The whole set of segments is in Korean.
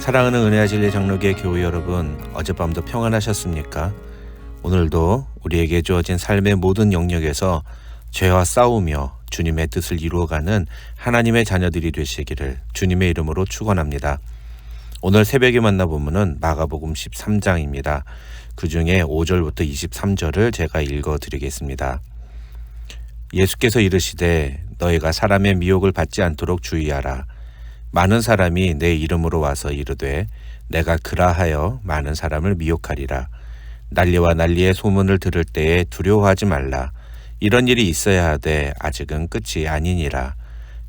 사랑하는 은혜와 진리 장로교회 교우 여러분, 어젯밤도 평안하셨습니까? 오늘도 우리에게 주어진 삶의 모든 영역에서 죄와 싸우며 주님의 뜻을 이루어가는 하나님의 자녀들이 되시기를 주님의 이름으로 축원합니다. 오늘 새벽에 만나보면은 마가복음 13장입니다. 그 중에 5절부터 23절을 제가 읽어드리겠습니다. 예수께서 이르시되 너희가 사람의 미혹을 받지 않도록 주의하라. 많은 사람이 내 이름으로 와서 이르되 내가 그라하여 많은 사람을 미혹하리라. 난리와 난리의 소문을 들을 때에 두려워하지 말라. 이런 일이 있어야 하되 아직은 끝이 아니니라.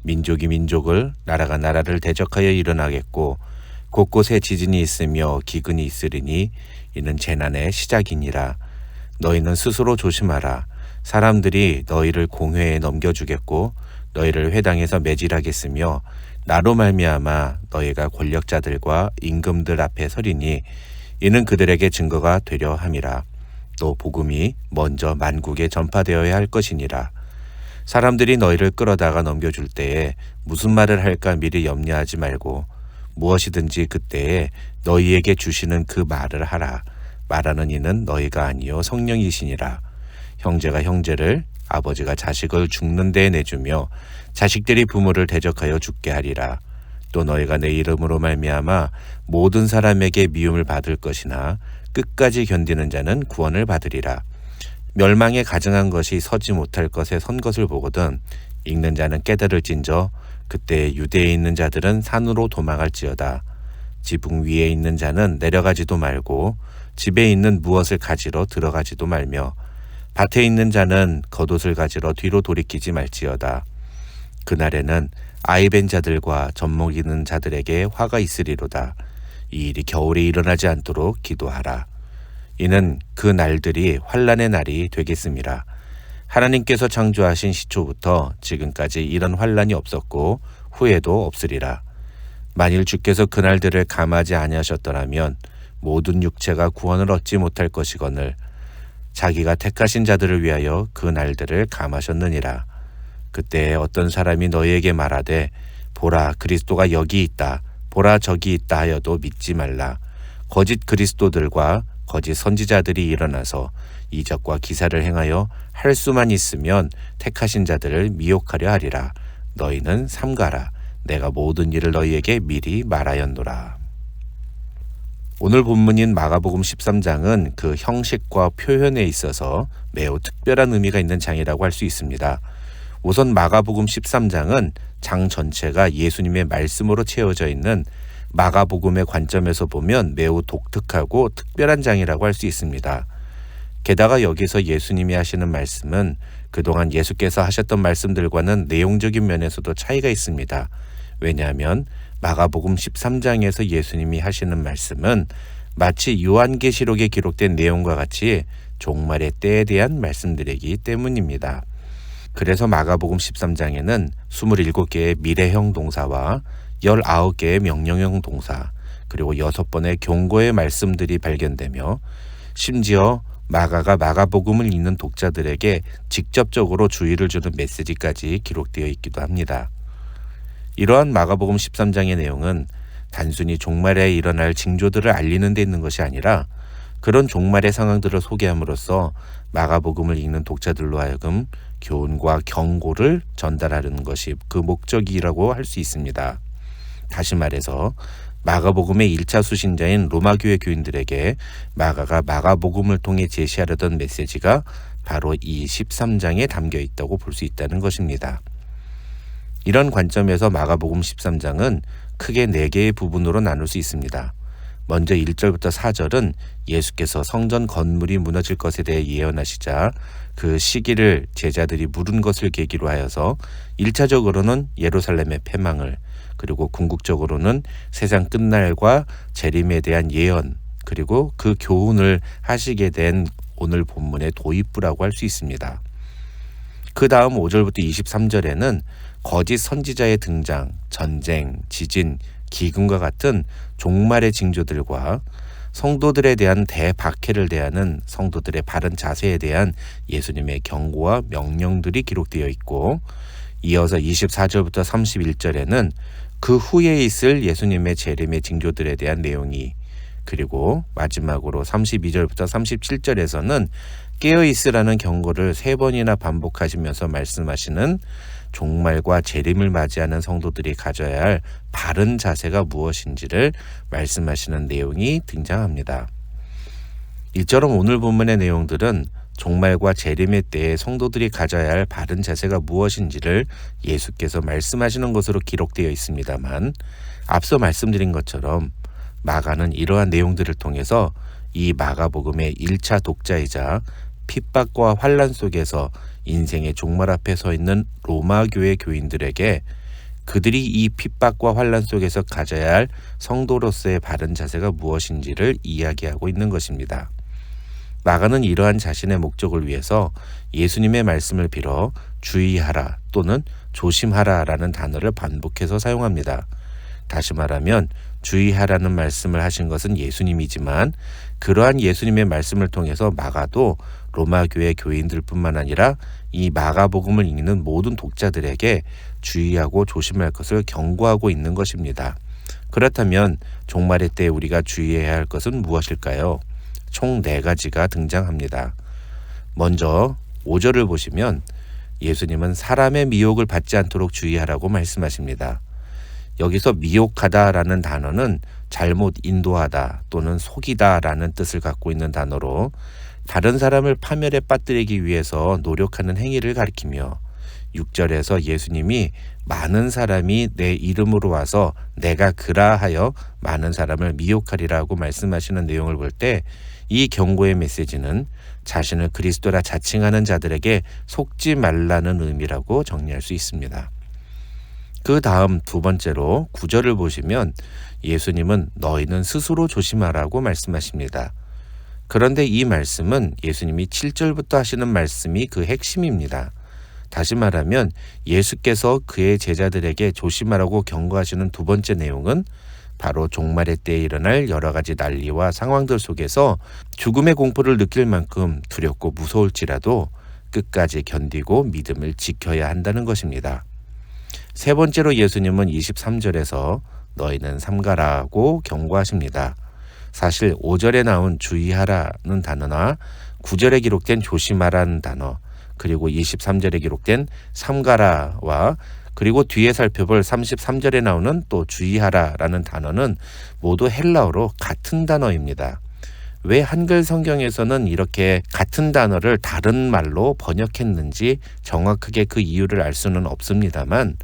민족이 민족을, 나라가 나라를 대적하여 일어나겠고 곳곳에 지진이 있으며 기근이 있으리니 이는 재난의 시작이니라. 너희는 스스로 조심하라. 사람들이 너희를 공회에 넘겨주겠고 너희를 회당에서 매질하겠으며 나로 말미암아 너희가 권력자들과 임금들 앞에 서리니 이는 그들에게 증거가 되려 함이라. 또 복음이 먼저 만국에 전파되어야 할 것이니라. 사람들이 너희를 끌어다가 넘겨줄 때에 무슨 말을 할까 미리 염려하지 말고 무엇이든지 그때에 너희에게 주시는 그 말을 하라. 말하는 이는 너희가 아니요 성령이시니라. 형제가 형제를, 아버지가 자식을 죽는 데에 내주며 자식들이 부모를 대적하여 죽게 하리라. 또 너희가 내 이름으로 말미암아 모든 사람에게 미움을 받을 것이나 끝까지 견디는 자는 구원을 받으리라. 멸망에 가증한 것이 서지 못할 것에 선 것을 보거든 읽는 자는 깨달을진저 그때 유대에 있는 자들은 산으로 도망할지어다. 지붕 위에 있는 자는 내려가지도 말고 집에 있는 무엇을 가지러 들어가지도 말며 밭에 있는 자는 겉옷을 가지러 뒤로 돌이키지 말지어다. 그날에는 아이벤 자들과 젖먹이는 자들에게 화가 있으리로다. 이 일이 겨울에 일어나지 않도록 기도하라. 이는 그 날들이 환난의 날이 되겠음이라. 하나님께서 창조하신 시초부터 지금까지 이런 환난이 없었고 후에도 없으리라. 만일 주께서 그 날들을 감하지 아니하셨더라면 모든 육체가 구원을 얻지 못할 것이거늘 자기가 택하신 자들을 위하여 그 날들을 감하셨느니라. 그때 어떤 사람이 너희에게 말하되 보라 그리스도가 여기 있다, 보라 저기 있다 하여도 믿지 말라. 거짓 그리스도들과 거짓 선지자들이 일어나서 이적과 기사를 행하여 할 수만 있으면 택하신 자들을 미혹하려 하리라. 너희는 삼가라. 내가 모든 일을 너희에게 미리 말하였노라. 오늘 본문인 마가복음 13장은 그 형식과 표현에 있어서 매우 특별한 의미가 있는 장이라고 할 수 있습니다. 우선 마가복음 13장은 장 전체가 예수님의 말씀으로 채워져 있는 마가복음의 관점에서 보면 매우 독특하고 특별한 장이라고 할 수 있습니다. 게다가 여기서 예수님이 하시는 말씀은 그동안 예수께서 하셨던 말씀들과는 내용적인 면에서도 차이가 있습니다. 왜냐하면 마가복음 13장에서 예수님이 하시는 말씀은 마치 요한계시록에 기록된 내용과 같이 종말의 때에 대한 말씀들이기 때문입니다. 그래서 마가복음 13장에는 27개의 미래형 동사와 19개의 명령형 동사, 그리고 6번의 경고의 말씀들이 발견되며 심지어 마가가 마가복음을 읽는 독자들에게 직접적으로 주의를 주는 메시지까지 기록되어 있기도 합니다. 이러한 마가복음 13장의 내용은 단순히 종말에 일어날 징조들을 알리는 데 있는 것이 아니라 그런 종말의 상황들을 소개함으로써 마가복음을 읽는 독자들로 하여금 교훈과 경고를 전달하려는 것이 그 목적이라고 할 수 있습니다. 다시 말해서 마가복음의 1차 수신자인 로마교회 교인들에게 마가가 마가복음을 통해 제시하려던 메시지가 바로 이 13장에 담겨 있다고 볼 수 있다는 것입니다. 이런 관점에서 마가복음 13장은 크게 4개의 부분으로 나눌 수 있습니다. 먼저 1절부터 4절은 예수께서 성전 건물이 무너질 것에 대해 예언하시자 그 시기를 제자들이 물은 것을 계기로 하여서 1차적으로는 예루살렘의 패망을, 그리고 궁극적으로는 세상 끝날과 재림에 대한 예언, 그리고 그 교훈을 하시게 된 오늘 본문의 도입부라고 할 수 있습니다. 그 다음 5절부터 23절에는 거짓 선지자의 등장, 전쟁, 지진, 기근과 같은 종말의 징조들과 성도들에 대한 대박해를 대하는 성도들의 바른 자세에 대한 예수님의 경고와 명령들이 기록되어 있고, 이어서 24절부터 31절에는 그 후에 있을 예수님의 재림의 징조들에 대한 내용이, 그리고 마지막으로 32절부터 37절에서는 깨어있으라는 경고를 3번이나 반복하시면서 말씀하시는 종말과 재림을 맞이하는 성도들이 가져야 할 바른 자세가 무엇인지를 말씀하시는 내용이 등장합니다. 이처럼 오늘 본문의 내용들은 종말과 재림의 때에 성도들이 가져야 할 바른 자세가 무엇인지를 예수께서 말씀하시는 것으로 기록되어 있습니다만, 앞서 말씀드린 것처럼 마가는 이러한 내용들을 통해서 이 마가복음의 1차 독자이자 핍박과 환난 속에서 인생의 종말 앞에 서 있는 로마 교회 교인들에게 그들이 이 핍박과 환난 속에서 가져야 할 성도로서의 바른 자세가 무엇인지를 이야기하고 있는 것입니다. 마가는 이러한 자신의 목적을 위해서 예수님의 말씀을 빌어 주의하라 또는 조심하라라는 단어를 반복해서 사용합니다. 다시 말하면 주의하라는 말씀을 하신 것은 예수님이지만, 그러한 예수님의 말씀을 통해서 마가도 로마 교회 교인들뿐만 아니라 이 마가복음을 읽는 모든 독자들에게 주의하고 조심할 것을 경고하고 있는 것입니다. 그렇다면 종말의 때 우리가 주의해야 할 것은 무엇일까요? 총 4가지가 등장합니다. 먼저 5절을 보시면 예수님은 사람의 미혹을 받지 않도록 주의하라고 말씀하십니다. 여기서 미혹하다라는 단어는 잘못 인도하다 또는 속이다라는 뜻을 갖고 있는 단어로, 다른 사람을 파멸에 빠뜨리기 위해서 노력하는 행위를 가리키며, 6절에서 예수님이 많은 사람이 내 이름으로 와서 내가 그라하여 많은 사람을 미혹하리라고 말씀하시는 내용을 볼 때, 이 경고의 메시지는 자신을 그리스도라 자칭하는 자들에게 속지 말라는 의미라고 정리할 수 있습니다. 그 다음 2번째로 9절을 보시면 예수님은 너희는 스스로 조심하라고 말씀하십니다. 그런데 이 말씀은 예수님이 7절부터 하시는 말씀이 그 핵심입니다. 다시 말하면 예수께서 그의 제자들에게 조심하라고 경고하시는 2번째 내용은 바로 종말의 때에 일어날 여러 가지 난리와 상황들 속에서 죽음의 공포를 느낄 만큼 두렵고 무서울지라도 끝까지 견디고 믿음을 지켜야 한다는 것입니다. 3번째로 예수님은 23절에서 너희는 삼가라고 경고하십니다. 사실 5절에 나온 주의하라는 단어나 9절에 기록된 조심하라는 단어, 그리고 23절에 기록된 삼가라와 그리고 뒤에 살펴볼 33절에 나오는 또 주의하라라는 단어는 모두 헬라어로 같은 단어입니다. 왜 한글 성경에서는 이렇게 같은 단어를 다른 말로 번역했는지 정확하게 그 이유를 알 수는 없습니다만,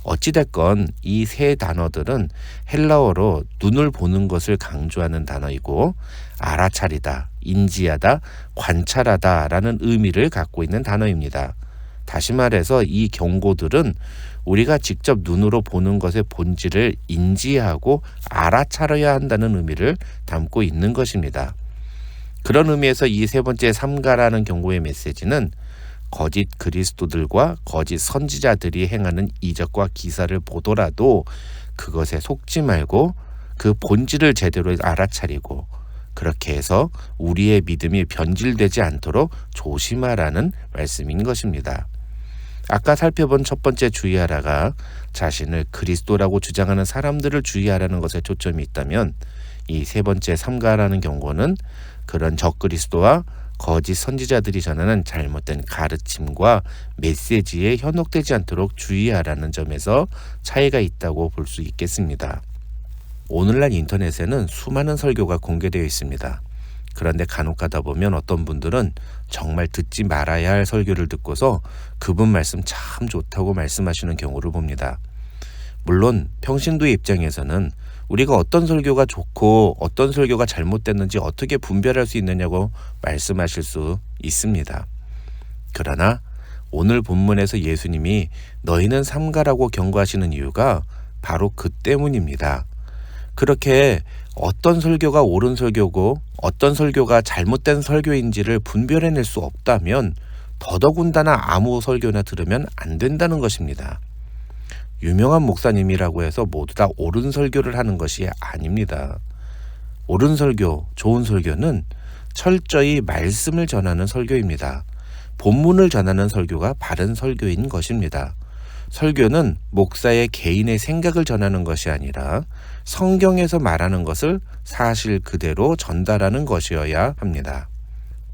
어찌됐건 이 3 단어들은 헬라어로 눈을 보는 것을 강조하는 단어이고, 알아차리다, 인지하다, 관찰하다 라는 의미를 갖고 있는 단어입니다. 다시 말해서 이 경고들은 우리가 직접 눈으로 보는 것의 본질을 인지하고 알아차려야 한다는 의미를 담고 있는 것입니다. 그런 의미에서 이 3번째 삼가라는 경고의 메시지는 거짓 그리스도들과 거짓 선지자들이 행하는 이적과 기사를 보더라도 그것에 속지 말고 그 본질을 제대로 알아차리고, 그렇게 해서 우리의 믿음이 변질되지 않도록 조심하라는 말씀인 것입니다. 아까 살펴본 첫 번째 주의하라가 자신을 그리스도라고 주장하는 사람들을 주의하라는 것에 초점이 있다면, 이 3번째 삼가라는 경고는 그런 적그리스도와 거짓 선지자들이 전하는 잘못된 가르침과 메시지에 현혹되지 않도록 주의하라는 점에서 차이가 있다고 볼 수 있겠습니다. 오늘날 인터넷에는 수많은 설교가 공개되어 있습니다. 그런데 간혹 가다 보면 어떤 분들은 정말 듣지 말아야 할 설교를 듣고서 그분 말씀 참 좋다고 말씀하시는 경우를 봅니다. 물론 평신도의 입장에서는 우리가 어떤 설교가 좋고 어떤 설교가 잘못됐는지 어떻게 분별할 수 있느냐고 말씀하실 수 있습니다. 그러나 오늘 본문에서 예수님이 너희는 삼가라고 경고하시는 이유가 바로 그 때문입니다. 그렇게 어떤 설교가 옳은 설교고 어떤 설교가 잘못된 설교인지를 분별해낼 수 없다면 더더군다나 아무 설교나 들으면 안 된다는 것입니다. 유명한 목사님이라고 해서 모두 다 옳은 설교를 하는 것이 아닙니다. 옳은 설교, 좋은 설교는 철저히 말씀을 전하는 설교입니다. 본문을 전하는 설교가 바른 설교인 것입니다. 설교는 목사의 개인의 생각을 전하는 것이 아니라 성경에서 말하는 것을 사실 그대로 전달하는 것이어야 합니다.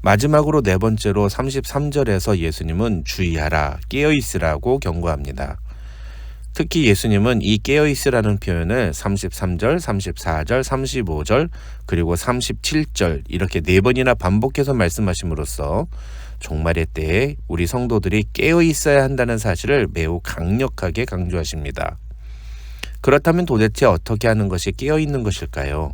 마지막으로 네 번째로 33절에서 예수님은 주의하라, 깨어있으라고 경고합니다. 특히 예수님은 이 깨어있으라는 표현을 33절, 34절, 35절, 그리고 37절 이렇게 네 번이나 반복해서 말씀하심으로써 종말의 때에 우리 성도들이 깨어있어야 한다는 사실을 매우 강력하게 강조하십니다. 그렇다면 도대체 어떻게 하는 것이 깨어있는 것일까요?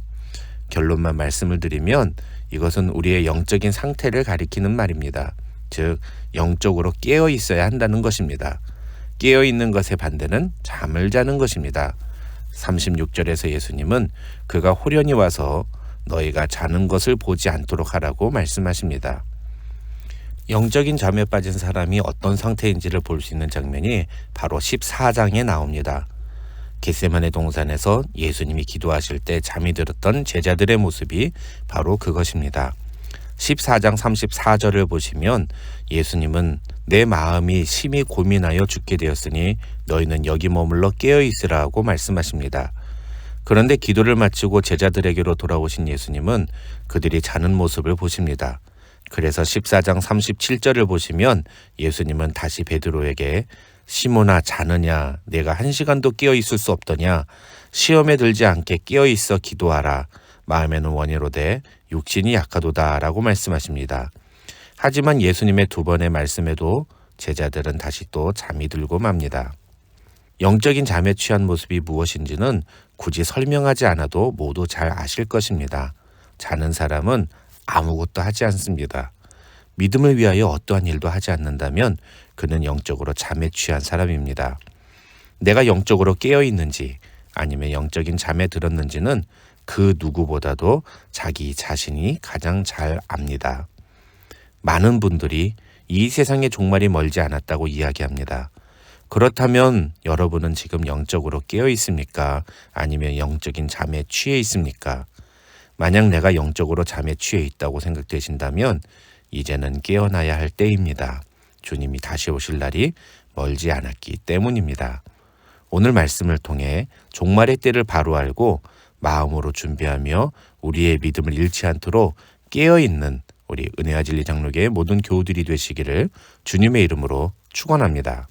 결론만 말씀을 드리면 이것은 우리의 영적인 상태를 가리키는 말입니다. 즉, 영적으로 깨어있어야 한다는 것입니다. 깨어있는 것의 반대는 잠을 자는 것입니다. 36절에서 예수님은 그가 호련히 와서 너희가 자는 것을 보지 않도록 하라고 말씀하십니다. 영적인 잠에 빠진 사람이 어떤 상태인지를 볼 수 있는 장면이 바로 14장에 나옵니다. 겟세마네 동산에서 예수님이 기도하실 때 잠이 들었던 제자들의 모습이 바로 그것입니다. 14장 34절을 보시면 예수님은 내 마음이 심히 고민하여 죽게 되었으니 너희는 여기 머물러 깨어있으라고 말씀하십니다. 그런데 기도를 마치고 제자들에게로 돌아오신 예수님은 그들이 자는 모습을 보십니다. 그래서 14장 37절을 보시면 예수님은 다시 베드로에게 시몬아 자느냐 내가 1시간도 깨어있을 수 없더냐 시험에 들지 않게 깨어있어 기도하라 마음에는 원이로되 육신이 약하도다 라고 말씀하십니다. 하지만 예수님의 두 번의 말씀에도 제자들은 다시 또 잠이 들고 맙니다. 영적인 잠에 취한 모습이 무엇인지는 굳이 설명하지 않아도 모두 잘 아실 것입니다. 자는 사람은 아무것도 하지 않습니다. 믿음을 위하여 어떠한 일도 하지 않는다면 그는 영적으로 잠에 취한 사람입니다. 내가 영적으로 깨어 있는지 아니면 영적인 잠에 들었는지는 그 누구보다도 자기 자신이 가장 잘 압니다. 많은 분들이 이 세상의 종말이 멀지 않았다고 이야기합니다. 그렇다면 여러분은 지금 영적으로 깨어 있습니까? 아니면 영적인 잠에 취해 있습니까? 만약 내가 영적으로 잠에 취해 있다고 생각되신다면 이제는 깨어나야 할 때입니다. 주님이 다시 오실 날이 멀지 않았기 때문입니다. 오늘 말씀을 통해 종말의 때를 바로 알고 마음으로 준비하며 우리의 믿음을 잃지 않도록 깨어있는 우리 은혜와 진리 장로교의 모든 교우들이 되시기를 주님의 이름으로 축원합니다.